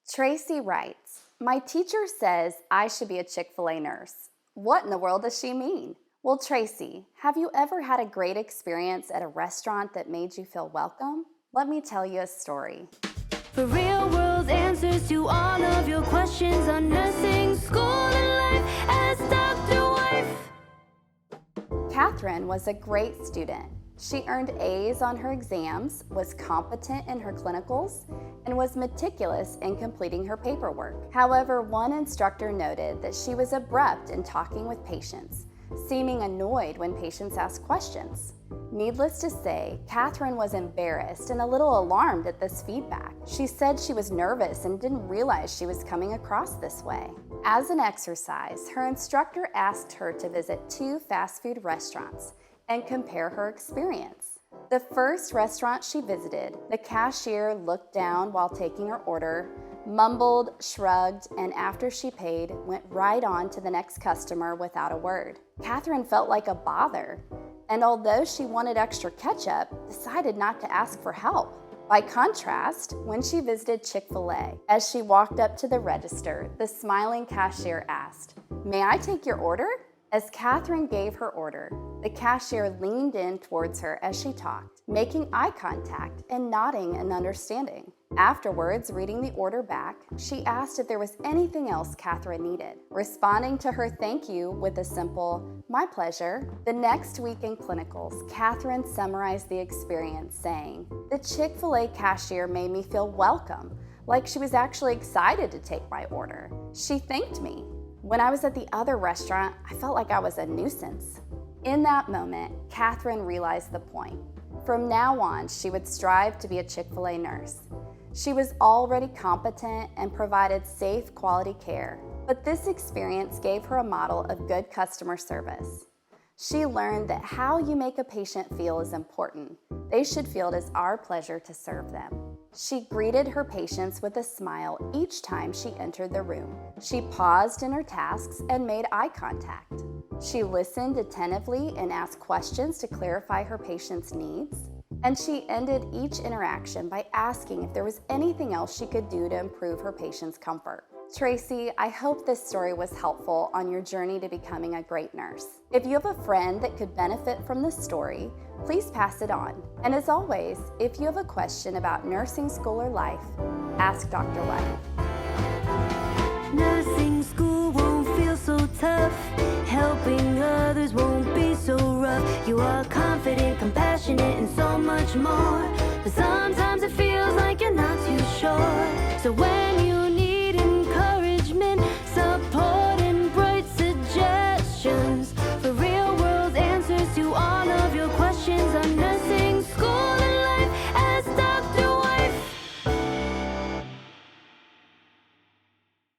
Tracy writes, "My teacher says I should be a Chick-fil-A nurse. What in the world does she mean?" Well, Tracy, have you ever had a great experience at a restaurant that made you feel welcome? Let me tell you a story. For real world answers to all of your questions on nursing school and life as Dr. Wife. Katherine was a great student. She earned A's on her exams, was competent in her clinicals, and was meticulous in completing her paperwork. However, one instructor noted that she was abrupt in talking with patients, seeming annoyed when patients asked questions. Needless to say, Katherine was embarrassed and a little alarmed at this feedback. She said she was nervous and didn't realize she was coming across this way. As an exercise, her instructor asked her to visit 2 fast food restaurants and compare her experience. The first restaurant she visited, the cashier looked down while taking her order, mumbled, shrugged, and after she paid, went right on to the next customer without a word. Katherine felt like a bother, and although she wanted extra ketchup, decided not to ask for help. By contrast, when she visited Chick-fil-A, as she walked up to the register, the smiling cashier asked, "May I take your order?" As Katherine gave her order, the cashier leaned in towards her as she talked, making eye contact and nodding in understanding. Afterwards, reading the order back, she asked if there was anything else Katherine needed, responding to her thank you with a simple, "My pleasure." The next week in clinicals, Katherine summarized the experience saying, "The Chick-fil-A cashier made me feel welcome, like she was actually excited to take my order. She thanked me. When I was at the other restaurant, I felt like I was a nuisance." In that moment, Katherine realized the point. From now on, she would strive to be a Chick-fil-A nurse. She was already competent and provided safe, quality care, but this experience gave her a model of good customer service. She learned that how you make a patient feel is important. They should feel it is our pleasure to serve them. She greeted her patients with a smile each time she entered the room. She paused in her tasks and made eye contact. She listened attentively and asked questions to clarify her patients' needs. And she ended each interaction by asking if there was anything else she could do to improve her patients' comfort. Tracy, I hope this story was helpful on your journey to becoming a great nurse. If you have a friend that could benefit from this story, please pass it on. And as always, if you have a question about nursing school or life, ask Dr. White. Nursing school won't feel so tough. Helping others won't be so rough. You are confident, compassionate, and so much more. But sometimes it feels like you're not too sure. So when